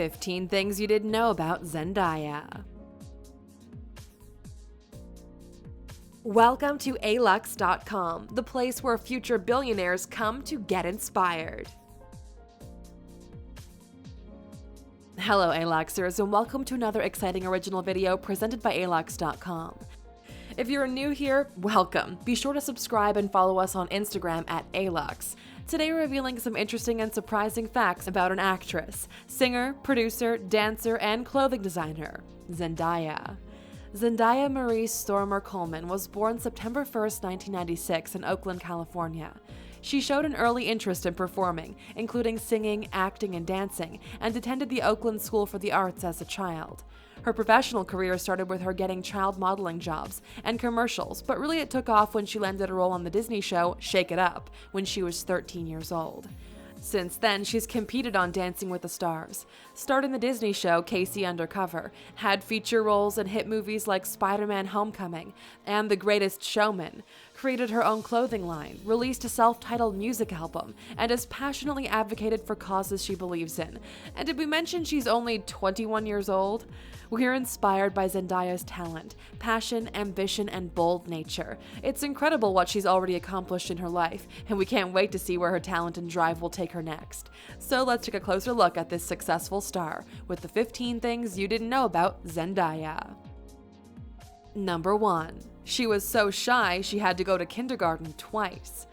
15 Things You Didn't Know About Zendaya. Welcome to Alux.com, the place where future billionaires come to get inspired. Hello Aluxers, and welcome to another exciting original video presented by Alux.com. If you're new here, welcome. Be sure to subscribe and follow us on Instagram at Alux. Today we're revealing some interesting and surprising facts about an actress, singer, producer, dancer, and clothing designer, Zendaya. Zendaya Marie Stormer Coleman was born September 1st, 1996 in Oakland, California. She showed an early interest in performing, including singing, acting, and dancing, and attended the Oakland School for the Arts as a child. Her professional career started with her getting child modeling jobs and commercials, but really it took off when she landed a role on the Disney show Shake It Up when she was 13 years old. Since then, she's competed on Dancing with the Stars, starred in the Disney show Casey Undercover, had feature roles in hit movies like Spider-Man: Homecoming and The Greatest Showman, created her own clothing line, released a self-titled music album, and has passionately advocated for causes she believes in. And did we mention she's only 21 years old? We're inspired by Zendaya's talent, passion, ambition, and bold nature. It's incredible what she's already accomplished in her life, and we can't wait to see where her talent and drive will take her next. So let's take a closer look at this successful star with the 15 things you didn't know about Zendaya. Number 1. She was so shy she had to go to kindergarten twice.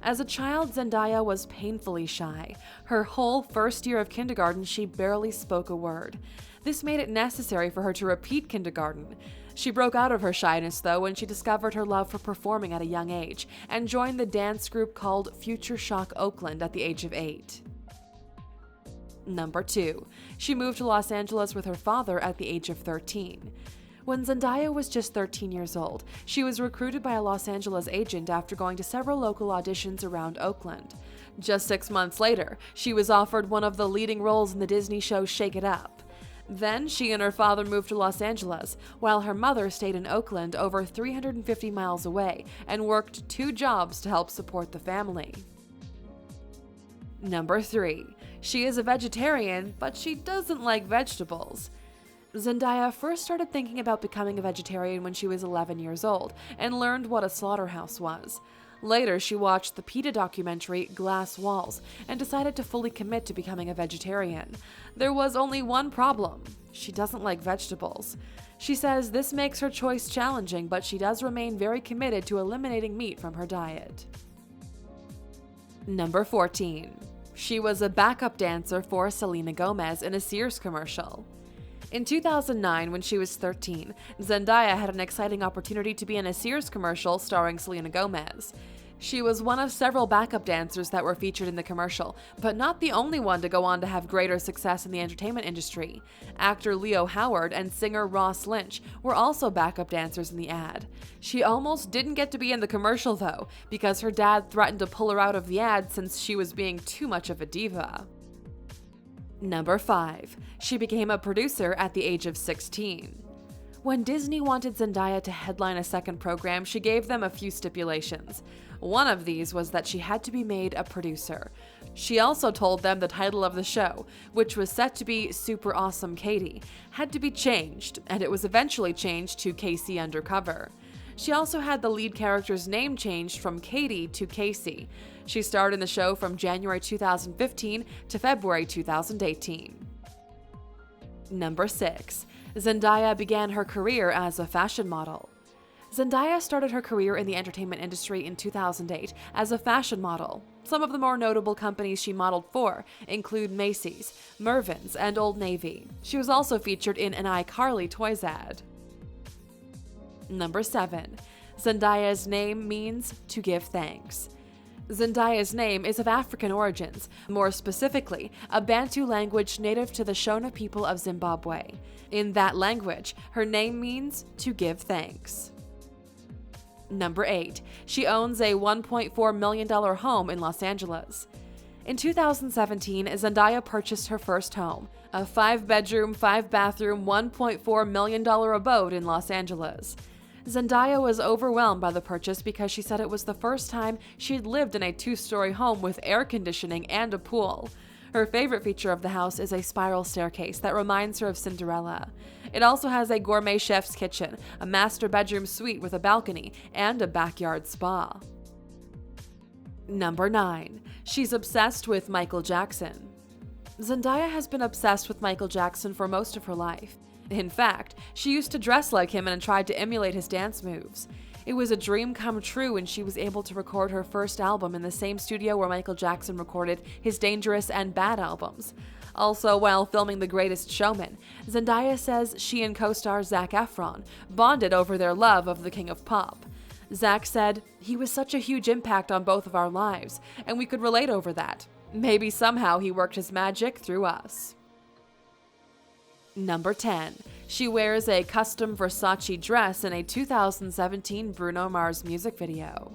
As a child, Zendaya was painfully shy. Her whole first year of kindergarten, she barely spoke a word. This made it necessary for her to repeat kindergarten. She broke out of her shyness, though, when she discovered her love for performing at a young age and joined the dance group called Future Shock Oakland at the age of 8. Number 2. She moved to Los Angeles with her father at the age of 13. When Zendaya was just 13 years old, she was recruited by a Los Angeles agent after going to several local auditions around Oakland. Just 6 months later, she was offered one of the leading roles in the Disney show Shake It Up. Then she and her father moved to Los Angeles, while her mother stayed in Oakland over 350 miles away and worked 2 jobs to help support the family. Number 3. She is a vegetarian, but she doesn't like vegetables. Zendaya first started thinking about becoming a vegetarian when she was 11 years old and learned what a slaughterhouse was. Later, she watched the PETA documentary Glass Walls and decided to fully commit to becoming a vegetarian. There was only one problem: she doesn't like vegetables. She says this makes her choice challenging, but she does remain very committed to eliminating meat from her diet. Number 14. She was a backup dancer for Selena Gomez in a Sears commercial. In 2009, when she was 13, Zendaya had an exciting opportunity to be in a Sears commercial starring Selena Gomez. She was one of several backup dancers that were featured in the commercial, but not the only one to go on to have greater success in the entertainment industry. Actor Leo Howard and singer Ross Lynch were also backup dancers in the ad. She almost didn't get to be in the commercial though, because her dad threatened to pull her out of the ad since she was being too much of a diva. Number 5. She became a producer at the age of 16. When Disney wanted Zendaya to headline a second program, she gave them a few stipulations. One of these was that she had to be made a producer. She also told them the title of the show, which was set to be Super Awesome Katie, had to be changed, and it was eventually changed to Casey Undercover. She also had the lead character's name changed from Katie to Casey. She starred in the show from January 2015 to February 2018. Number 6. Zendaya began her career as a fashion model. Zendaya started her career in the entertainment industry in 2008 as a fashion model. Some of the more notable companies she modeled for include Macy's, Mervyn's, and Old Navy. She was also featured in an iCarly Toys ad. Number 7. Zendaya's name means to give thanks. Zendaya's name is of African origins, more specifically, a Bantu language native to the Shona people of Zimbabwe. In that language, her name means to give thanks. Number 8. She owns a $1.4 million home in Los Angeles. In 2017, Zendaya purchased her first home, a 5-bedroom, 5-bathroom, $1.4 million abode in Los Angeles. Zendaya was overwhelmed by the purchase because she said it was the first time she'd lived in a 2-story home with air conditioning and a pool. Her favorite feature of the house is a spiral staircase that reminds her of Cinderella. It also has a gourmet chef's kitchen, a master bedroom suite with a balcony, and a backyard spa. Number 9. She's obsessed with Michael Jackson. Zendaya has been obsessed with Michael Jackson for most of her life. In fact, she used to dress like him and tried to emulate his dance moves. It was a dream come true when she was able to record her first album in the same studio where Michael Jackson recorded his Dangerous and Bad albums. Also, while filming The Greatest Showman, Zendaya says she and co-star Zac Efron bonded over their love of the King of Pop. Zac said, "He was such a huge impact on both of our lives, and we could relate over that. Maybe somehow he worked his magic through us." Number 10. She wears a custom Versace dress in a 2017 Bruno Mars music video.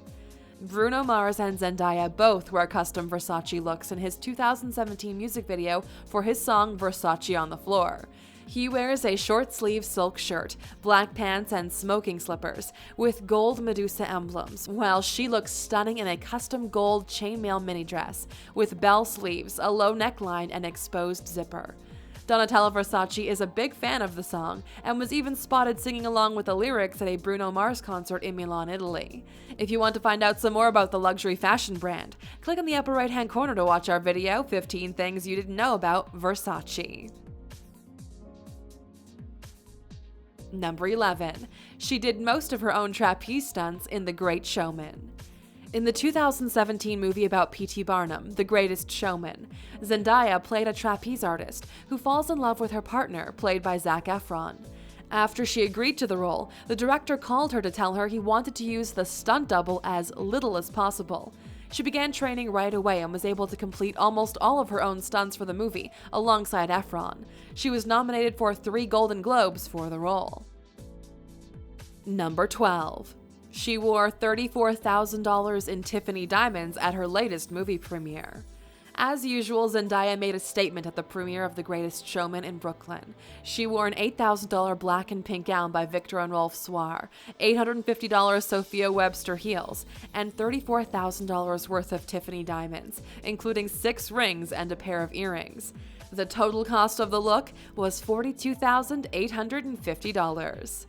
Bruno Mars and Zendaya both wear custom Versace looks in his 2017 music video for his song Versace on the Floor. He wears a short-sleeve silk shirt, black pants, and smoking slippers with gold Medusa emblems, while she looks stunning in a custom gold chainmail mini dress with bell sleeves, a low neckline, and exposed zipper. Donatella Versace is a big fan of the song and was even spotted singing along with the lyrics at a Bruno Mars concert in Milan, Italy. If you want to find out some more about the luxury fashion brand, click on the upper right-hand corner to watch our video, 15 Things You Didn't Know About Versace. Number 11. She did most of her own trapeze stunts in The Great Showman. In the 2017 movie about P.T. Barnum, The Greatest Showman, Zendaya played a trapeze artist who falls in love with her partner, played by Zac Efron. After she agreed to the role, the director called her to tell her he wanted to use the stunt double as little as possible. She began training right away and was able to complete almost all of her own stunts for the movie, alongside Efron. She was nominated for 3 Golden Globes for the role. Number 12. She wore $34,000 in Tiffany diamonds at her latest movie premiere. As usual, Zendaya made a statement at the premiere of The Greatest Showman in Brooklyn. She wore an $8,000 black and pink gown by Victor and Rolf Soir, $850 Sophia Webster heels, and $34,000 worth of Tiffany diamonds, including 6 rings and a pair of earrings. The total cost of the look was $42,850.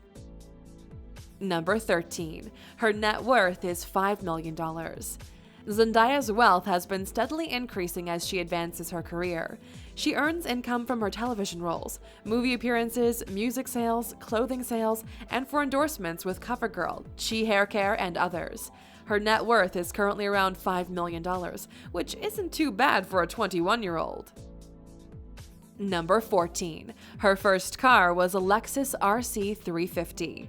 Number 13. Her net worth is $5 million. Zendaya's wealth has been steadily increasing as she advances her career. She earns income from her television roles, movie appearances, music sales, clothing sales, and for endorsements with CoverGirl, Chi Hair Care, and others. Her net worth is currently around $5 million, which isn't too bad for a 21-year-old. Number 14. Her first car was a Lexus RC 350.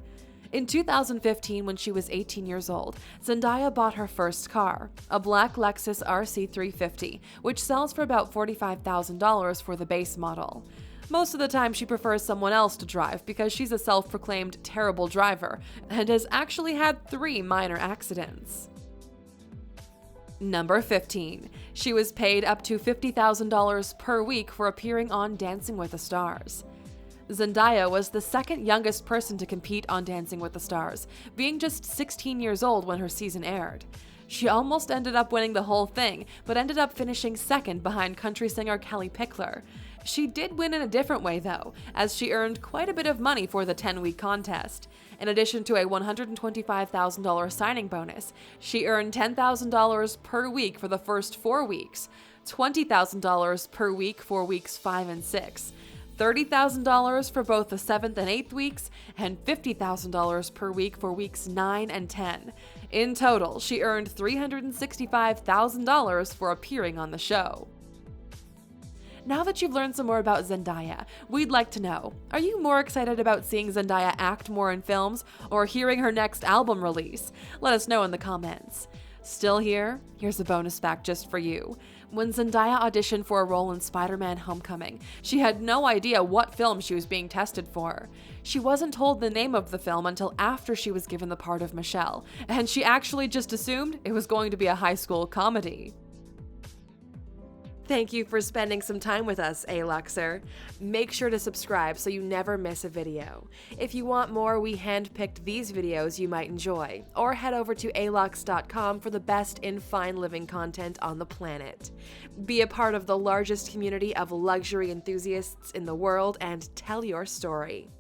In 2015, when she was 18 years old, Zendaya bought her first car, a black Lexus RC 350, which sells for about $45,000 for the base model. Most of the time, she prefers someone else to drive because she's a self-proclaimed terrible driver and has actually had 3 minor accidents. Number 15. She was paid up to $50,000 per week for appearing on Dancing with the Stars. Zendaya was the second youngest person to compete on Dancing with the Stars, being just 16 years old when her season aired. She almost ended up winning the whole thing, but ended up finishing second behind country singer Kelly Pickler. She did win in a different way though, as she earned quite a bit of money for the 10-week contest. In addition to a $125,000 signing bonus, she earned $10,000 per week for the first 4 weeks, $20,000 per week for weeks 5 and 6, $30,000 for both the 7th and 8th weeks, and $50,000 per week for weeks 9 and 10. In total, she earned $365,000 for appearing on the show. Now that you've learned some more about Zendaya, we'd like to know, are you more excited about seeing Zendaya act more in films or hearing her next album release? Let us know in the comments. Still here? Here's a bonus fact just for you. When Zendaya auditioned for a role in Spider-Man: Homecoming, she had no idea what film she was being tested for. She wasn't told the name of the film until after she was given the part of Michelle, and she actually just assumed it was going to be a high school comedy. Thank you for spending some time with us, Aluxer. Make sure to subscribe so you never miss a video. If you want more, we handpicked these videos you might enjoy, or head over to Alux.com for the best in fine living content on the planet. Be a part of the largest community of luxury enthusiasts in the world and tell your story.